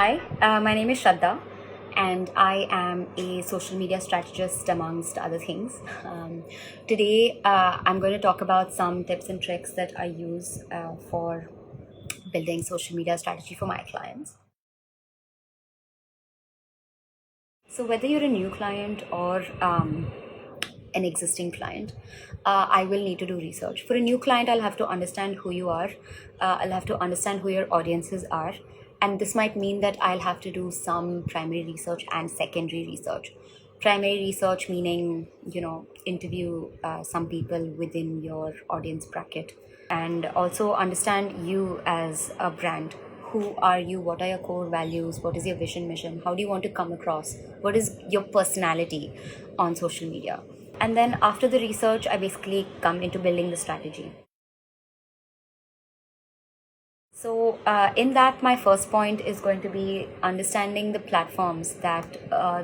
Hi, my name is Shraddha, and I am a social media strategist amongst other things. Today, I'm going to talk about some tips and tricks that I use for building social media strategy for my clients. So, whether you're a new client or an existing client, I will need to do research. For a new client, I'll have to understand who you are, I'll have to understand who your audiences are, and this might mean that I'll have to do some primary research and secondary research. Primary research meaning, interview some people within your audience bracket and also understand you as a brand. Who are you? What are your core values? What is your vision, mission? How do you want to come across? What is your personality on social media? And then after the research, I basically come into building the strategy. So, in that, my first point is going to be understanding the platforms that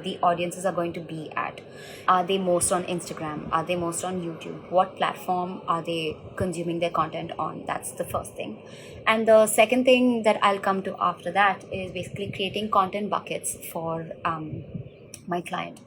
the audiences are going to be at. Are they most on Instagram? Are they most on YouTube? What platform are they consuming their content on? That's the first thing. And the second thing that I'll come to after that is basically creating content buckets for my client.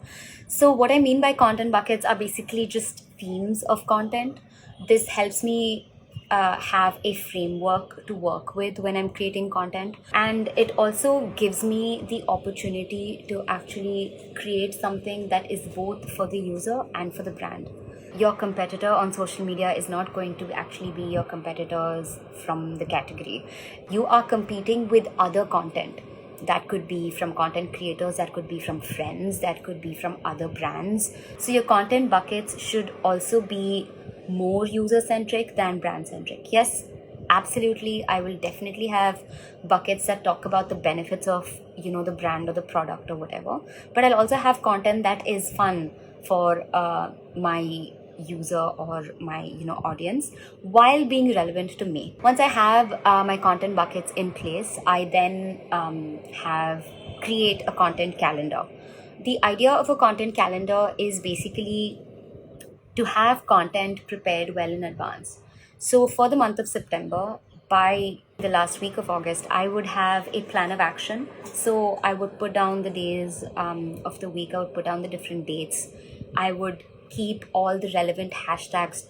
So, what I mean by content buckets are basically just themes of content. This helps me have a framework to work with when I'm creating content, and it also gives me the opportunity to actually create something that is both for the user and for the brand. Your competitor on social media is not going to actually be your competitors from the category. You are competing with other content. That could be from content creators, that could be from friends, that could be from other brands. So your content buckets should also be more user centric than brand centric. Yes, absolutely, I will definitely have buckets that talk about the benefits of the brand or the product or whatever, but I'll also have content that is fun for my user or my audience while being relevant to me. Once I have my content buckets in place, I then have create a content calendar. The idea of a content calendar is basically to have content prepared well in advance. So for the month of September, by the last week of August, I would have a plan of action. So I would put down the days of the week, I would put down the different dates. I would keep all the relevant hashtags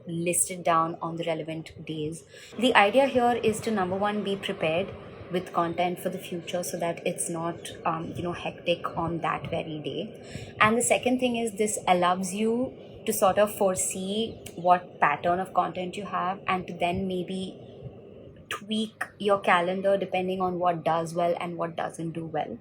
listed down on the relevant days. The idea here is to number one, be prepared with content for the future so that it's not hectic on that very day. And the second thing is this allows you to sort of foresee what pattern of content you have and to then maybe tweak your calendar depending on what does well and what doesn't do well.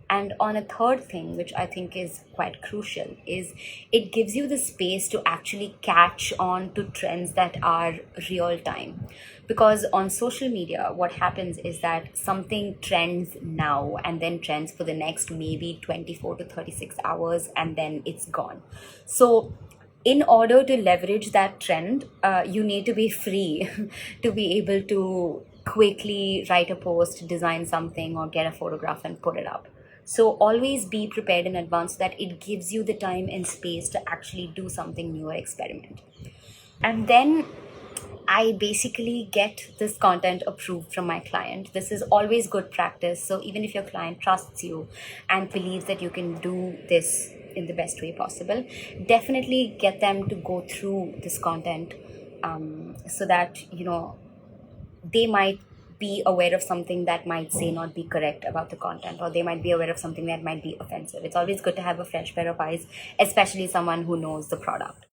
And on a third thing, which I think is quite crucial, is it gives you the space to actually catch on to trends that are real time. Because on social media, what happens is that something trends now and then trends for the next maybe 24 to 36 hours and then it's gone. So in order to leverage that trend, you need to be free to be able to quickly write a post, design something, or get a photograph and put it up. So always be prepared in advance so that it gives you the time and space to actually do something new or experiment. And then I basically get this content approved from my client. This is always good practice. So even if your client trusts you and believes that you can do this in the best way possible, definitely get them to go through this content so that, they might be aware of something that might say not be correct about the content, or they might be aware of something that might be offensive. It's always good to have a fresh pair of eyes, especially someone who knows the product.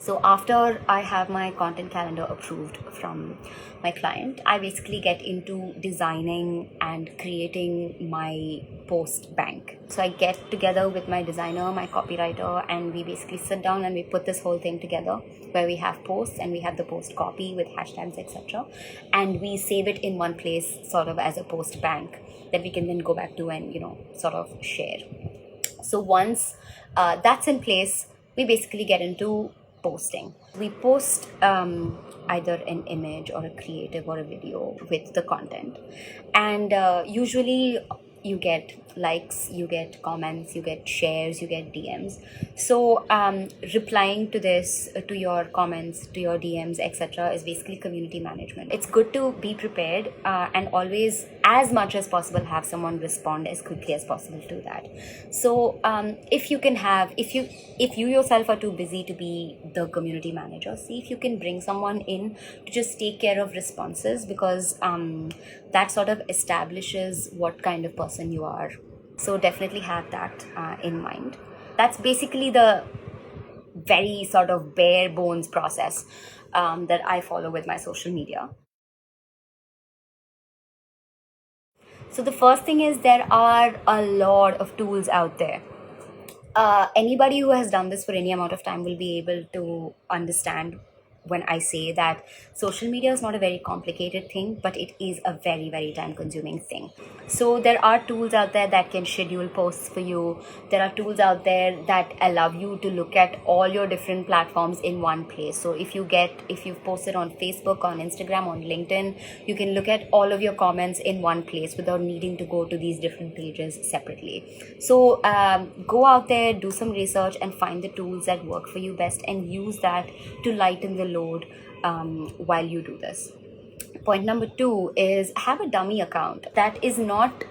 So after I have my content calendar approved from my client, I basically get into designing and creating my post bank. So I get together with my designer, my copywriter, and we basically sit down and we put this whole thing together where we have posts and we have the post copy with hashtags, etc. And we save it in one place sort of as a post bank that we can then go back to and, sort of share. So once that's in place, we basically get into posting. We post either an image or a creative or a video with the content. And usually you get likes, you get comments, you get shares, you get DMs. So replying to this, to your comments, to your DMs, etc., is basically community management. It's good to be prepared and always, as much as possible, have someone respond as quickly as possible to that. So if you can have, if you yourself are too busy to be the community manager, see if you can bring someone in to just take care of responses, because that sort of establishes what kind of person you are. So definitely have that in mind. That's basically the very sort of bare bones process that I follow with my social media. So the first thing is, there are a lot of tools out there. Anybody who has done this for any amount of time will be able to understand when I say that social media is not a very complicated thing, but it is a very, very time consuming thing. So there are tools out there that can schedule posts for you. There are tools out there that allow you to look at all your different platforms in one place. So if you've posted on Facebook, on Instagram, on LinkedIn, you can look at all of your comments in one place without needing to go to these different pages separately. So go out there, do some research, and find the tools that work for you best, and use that to lighten the load while you do this. Point number 2 is, have a dummy account that is not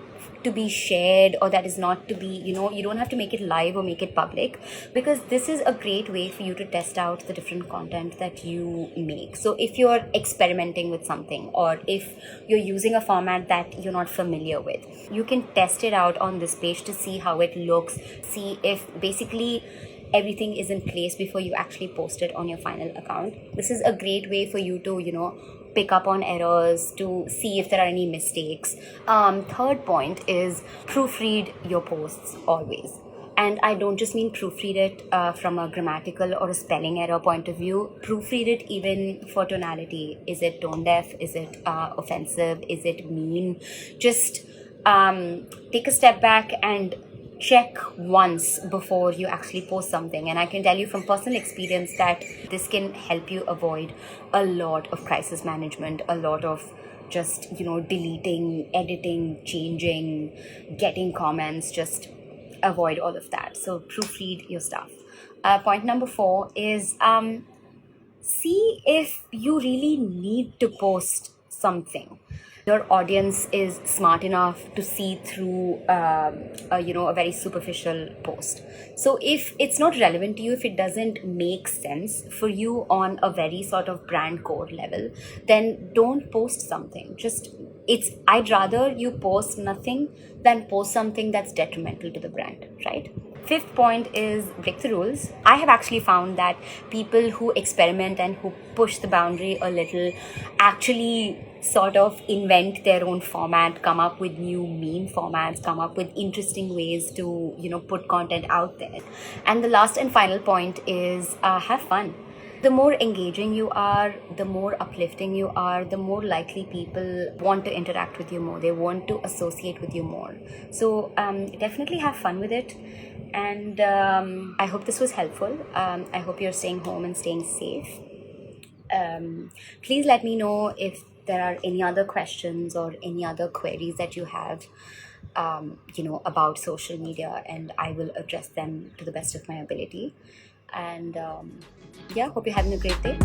to be shared, or that is not to be, you don't have to make it live or make it public, because this is a great way for you to test out the different content that you make. So if you're experimenting with something, or if you're using a format that you're not familiar with, you can test it out on this page to see how it looks, see if basically everything is in place before you actually post it on your final account. This is a great way for you to, pick up on errors, to see if there are any mistakes. Third point is, proofread your posts always. And I don't just mean proofread it from a grammatical or a spelling error point of view. Proofread it even for tonality. Is it tone deaf? Is it offensive? Is it mean? Just take a step back and check once before you actually post something. And I can tell you from personal experience that this can help you avoid a lot of crisis management, a lot of just, deleting, editing, changing, getting comments. Just avoid all of that. So proofread your stuff. Point number 4 is, see if you really need to post something. Your audience is smart enough to see through a very superficial post. So if it's not relevant to you, if it doesn't make sense for you on a very sort of brand core level, then don't post something. I'd rather you post nothing than post something that's detrimental to the brand, right? Fifth point is, break the rules. I have actually found that people who experiment and who push the boundary a little actually sort of invent their own format, come up with new meme formats, come up with interesting ways to, put content out there. And the last and final point is, have fun. The more engaging you are, the more uplifting you are, the more likely people want to interact with you more. They want to associate with you more. So definitely have fun with it. And I hope this was helpful. I hope you're staying home and staying safe. Please let me know if there are any other questions or any other queries that you have, about social media, and I will address them to the best of my ability. And hope you're having a great day.